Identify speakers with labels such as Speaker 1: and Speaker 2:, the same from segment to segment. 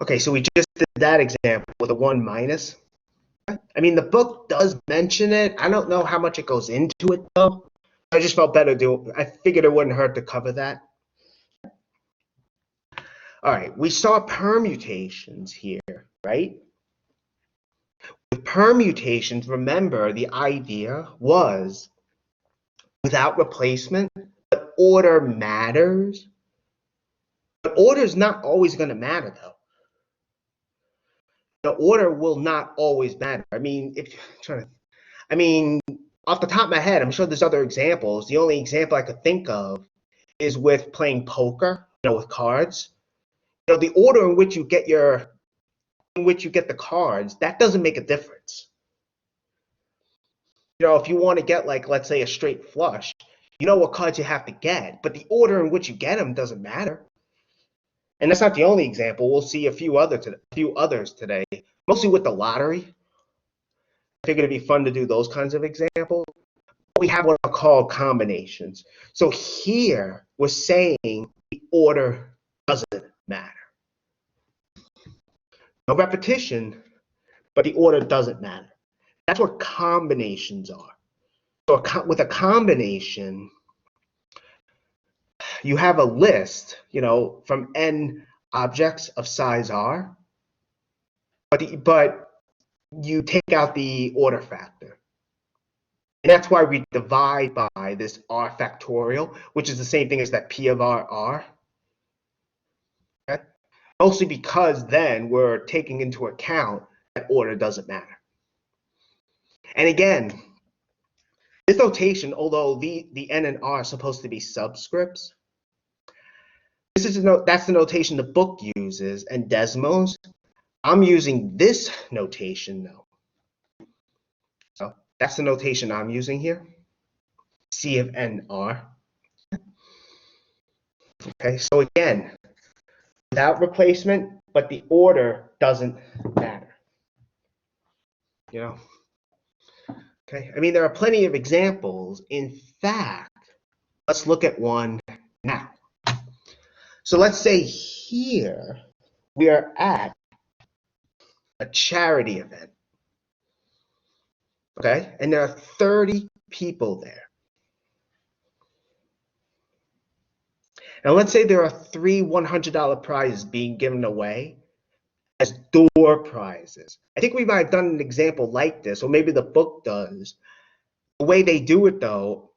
Speaker 1: Okay, so we just did that example with a 1 minus. I mean, the book does mention it. I don't know how much it goes into it, though. I just felt better I figured it wouldn't hurt to cover that. All right, we saw permutations here, right? With permutations, remember, the idea was without replacement, but order matters. But order is not always going to matter, though. The order will not always matter. I mean, off the top of my head, I'm sure there's other examples. The only example I could think of is with playing poker, with cards. The order in which you get the cards, that doesn't make a difference. If you want to get, like, let's say, a straight flush, you know what cards you have to get, but the order in which you get them doesn't matter. And that's not the only example. We'll see a few others today, mostly with the lottery. I figured it'd be fun to do those kinds of examples. We have what are called combinations. So here we're saying the order doesn't matter. No repetition, but the order doesn't matter. That's what combinations are. So with a combination, you have a list, from n objects of size r, but you take out the order factor. And that's why we divide by this r factorial, which is the same thing as that p of r. Okay? Mostly because then we're taking into account that order doesn't matter. And again, this notation, although the n and r are supposed to be subscripts, that's the notation the book uses, and Desmos. I'm using this notation, though. So that's the notation I'm using here. C of n r. Okay, so again, without replacement, but the order doesn't matter. Okay, I mean, there are plenty of examples. In fact, let's look at one now. So let's say here we are at a charity event. Okay, and there are 30 people there. Now let's say there are 3 $100 prizes being given away as door prizes. I think we might have done an example like this, or maybe the book does. The way they do it, though,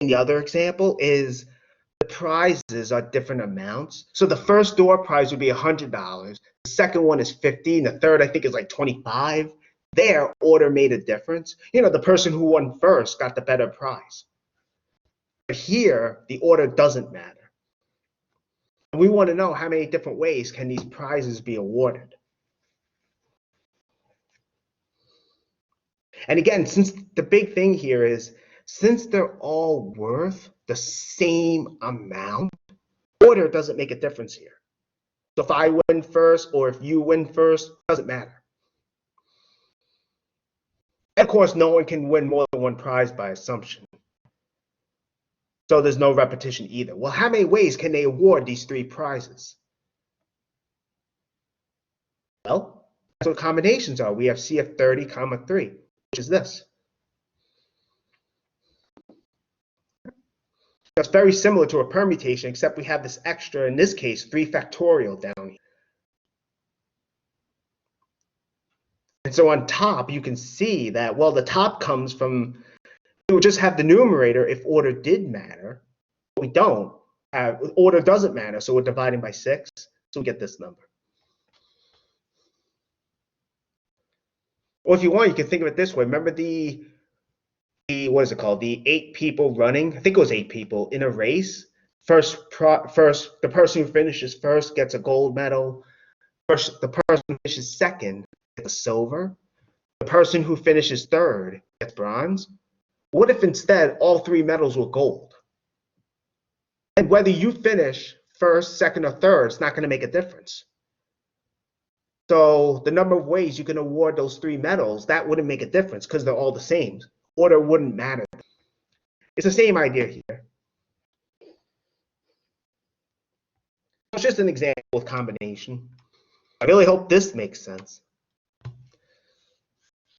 Speaker 1: in the other example, is the prizes are different amounts. So the first door prize would be $100. The second one is $50, and the third, I think, is like $25. Their order made a difference. The person who won first got the better prize. But here, the order doesn't matter. And we want to know how many different ways can these prizes be awarded. And again, since the big thing here is, since they're all worth the same amount, order doesn't make a difference here. So if I win first or if you win first, doesn't matter. And of course, no one can win more than one prize by assumption. So there's no repetition either. Well, how many ways can they award these 3 prizes? Well, that's what combinations are. We have C of 30, 3, which is this. That's very similar to a permutation, except we have this extra, in this case, 3 factorial down here. And so on top, you can see that, well, the top comes from, we would just have the numerator if order did matter. But we don't. Order doesn't matter, so we're dividing by 6, so we get this number. Or if you want, you can think of it this way. Remember what is it called? The 8 people running. I think it was 8 people in a race. First, the person who finishes first gets a gold medal. The person who finishes second gets a silver. The person who finishes third gets bronze. What if instead all 3 medals were gold? And whether you finish first, second, or third, it's not going to make a difference. So the number of ways you can award those 3 medals, that wouldn't make a difference because they're all the same. Order wouldn't matter. It's the same idea here. It's just an example of combination. I really hope this makes sense.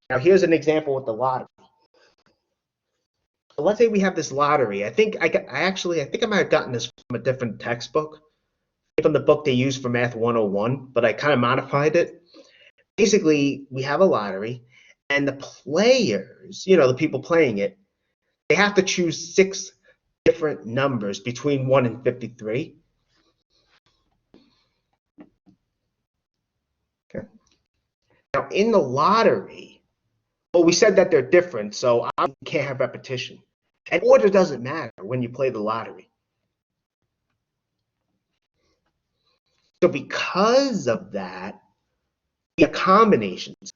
Speaker 1: Now here's an example with the lottery. So let's say we have this lottery. I think I might have gotten this from a different textbook, from the book they use for Math 101, but I kind of modified it. Basically, we have a lottery, and the players, the people playing it, they have to choose 6 different numbers between 1 and 53. Okay. Now, in the lottery, well, we said that they're different, so I can't have repetition. And order doesn't matter when you play the lottery. So because of that, we have combinations.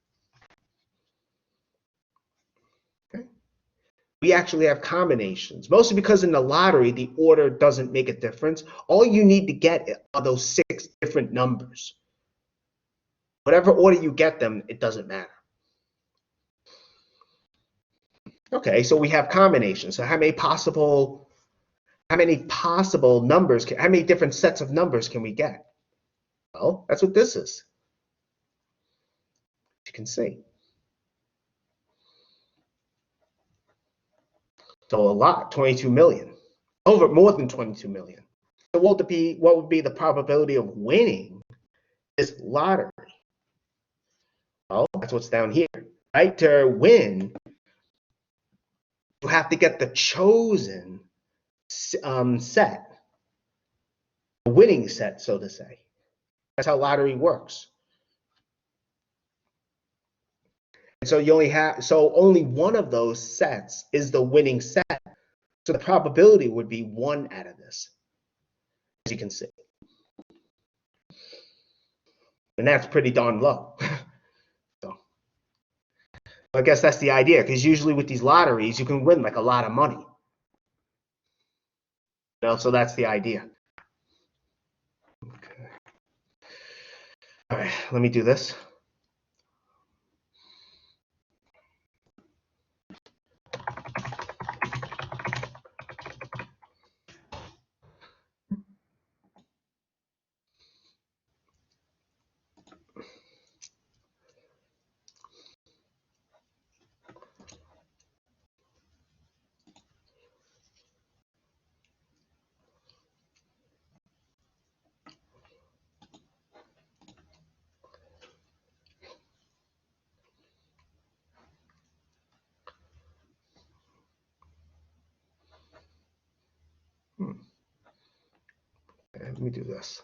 Speaker 1: Okay? We actually have combinations, mostly because in the lottery, the order doesn't make a difference. All you need to get are those 6 different numbers. Whatever order you get them, it doesn't matter. Okay, so we have combinations. So how many possible numbers, how many different sets of numbers can we get? Well, that's what this is. You can see. So a lot, 22 million. Over more than 22 million. So what would be the probability of winning this lottery? Well, that's what's down here. Right? To win, you have to get the chosen set, the winning set, so to say. That's how lottery works. And so only one of those sets is the winning set. So the probability would be 1 out of this, as you can see. And that's pretty darn low. So I guess that's the idea, because usually with these lotteries, you can win like a lot of money. So that's the idea. Okay. All right, let me do this. Okay, let me do this.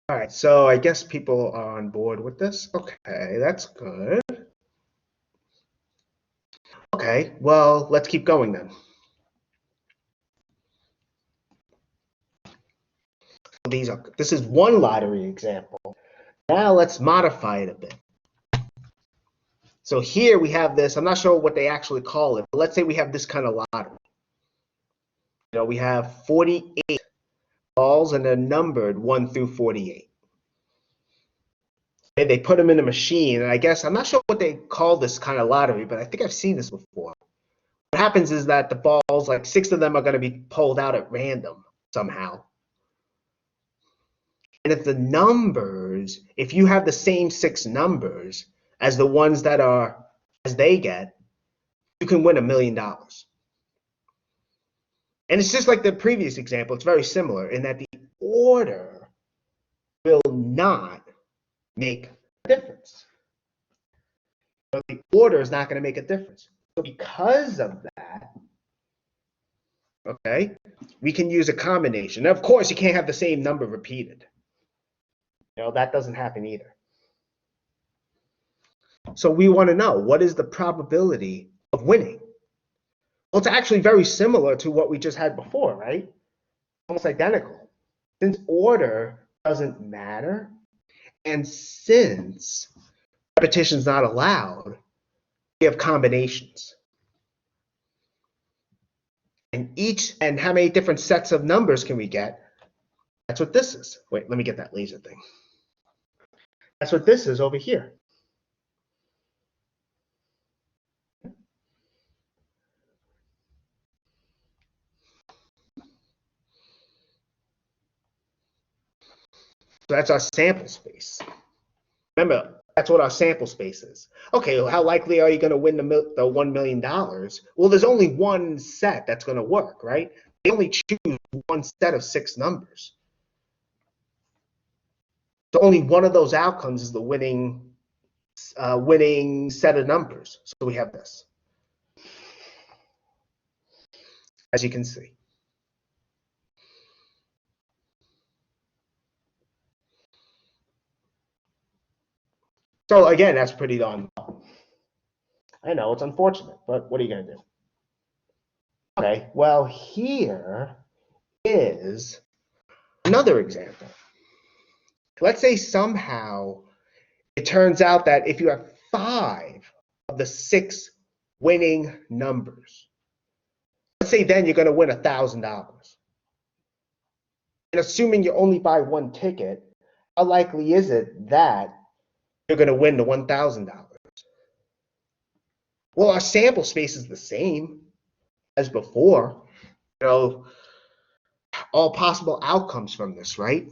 Speaker 1: All right, so I guess people are on board with this. Okay, that's good. Okay, well, let's keep going then. This is one lottery example. Now let's modify it a bit. So here we have this, I'm not sure what they actually call it, but let's say we have this kind of lottery. We have 48 balls and they're numbered 1 through 48. And they put them in a machine, and I guess, I'm not sure what they call this kind of lottery, but I think I've seen this before. What happens is that the balls, like 6 of them are going to be pulled out at random somehow. And if you have the same 6 numbers as the ones as they get, you can win $1 million. And it's just like the previous example. It's very similar in that the order will not make a difference. So the order is not going to make a difference. So because of that, okay, we can use a combination. Now, of course, you can't have the same number repeated. That doesn't happen either. So we want to know, what is the probability of winning? Well, it's actually very similar to what we just had before, right? Almost identical. Since order doesn't matter, and since repetition is not allowed, we have combinations. And how many different sets of numbers can we get? That's what this is. Wait, let me get that laser thing. That's what this is over here. So that's our sample space. Remember, that's what our sample space is. Okay, well, how likely are you going to win the $1 million? Well, there's only one set that's going to work, right? They only choose one set of 6 numbers. So only one of those outcomes is the winning set of numbers. So we have this, as you can see. So again, that's pretty darn low. I know it's unfortunate, but what are you going to do? Okay, well, here is another example. Let's say somehow it turns out that if you have 5 of the 6 winning numbers, let's say then you're going to win $1,000. And assuming you only buy one ticket, how likely is it that you're going to win the $1,000? Well, our sample space is the same as before. You know, all possible outcomes from this, right?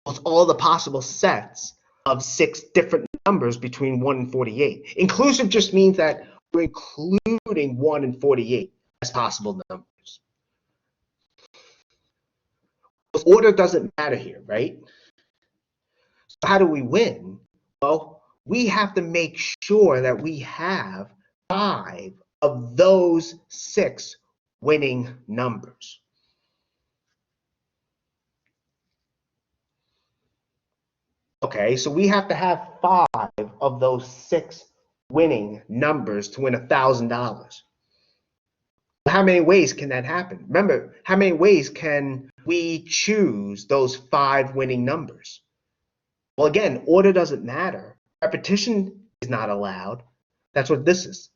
Speaker 1: It's all the possible sets of 6 different numbers between 1 and 48. Inclusive just means that we're including 1 and 48 as possible numbers. Order doesn't matter here, right? So how do we win? Well, we have to make sure that we have 5 of those 6 winning numbers. Okay, so we have to have 5 of those 6 winning numbers to win $1,000. How many ways can that happen? Remember, how many ways can we choose those 5 winning numbers? Well, again, order doesn't matter. Repetition is not allowed. That's what this is.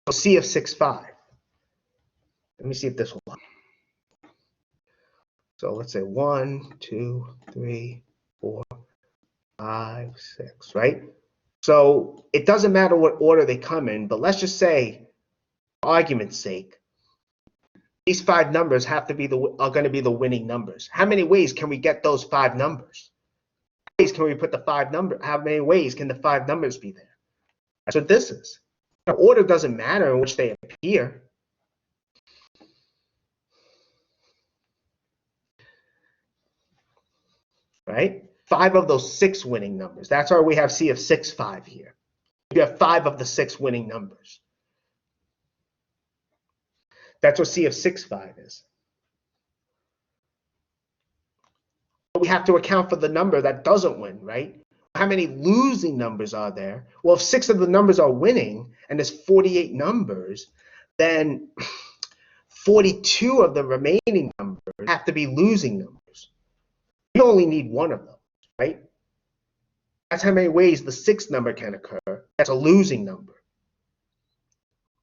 Speaker 1: So C of 6, 5. Let me see if this will work. So let's say 1, 2, 3, 4, 5, 6, right? So it doesn't matter what order they come in, but let's just say, for argument's sake, these 5 numbers are going to be the winning numbers. How many ways can we get those 5 numbers? How many ways can we put the 5 numbers? How many ways can the 5 numbers be there? That's what this is. The order doesn't matter in which they appear. Right? 5 of those 6 winning numbers. That's why we have C of 6, 5 here. You have 5 of the 6 winning numbers. That's what C of 6, 5 is. But we have to account for the number that doesn't win, right? How many losing numbers are there? Well, if 6 of the numbers are winning and there's 48 numbers, then 42 of the remaining numbers have to be losing numbers. You only need 1 of them, right? That's how many ways the 6th number can occur. That's a losing number.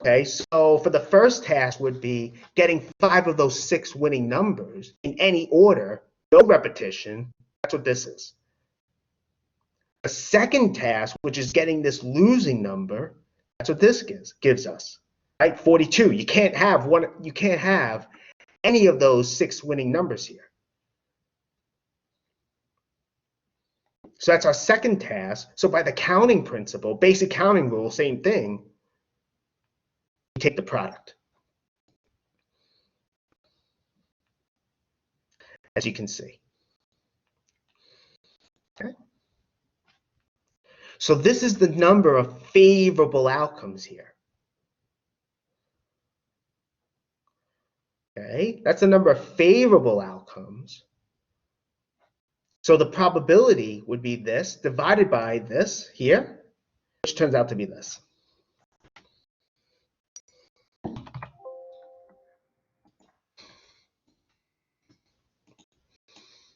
Speaker 1: Okay, so for the first task would be getting 5 of those 6 winning numbers in any order, no repetition. That's what this is. The second task, which is getting this losing number, that's what this gives us. Right? 42. You can't have any of those 6 winning numbers here. So that's our second task. So by the counting principle, basic counting rule, same thing, we take the product. As you can see. Okay. So this is the number of favorable outcomes here. Okay, that's the number of favorable outcomes. So the probability would be this divided by this here, which turns out to be this.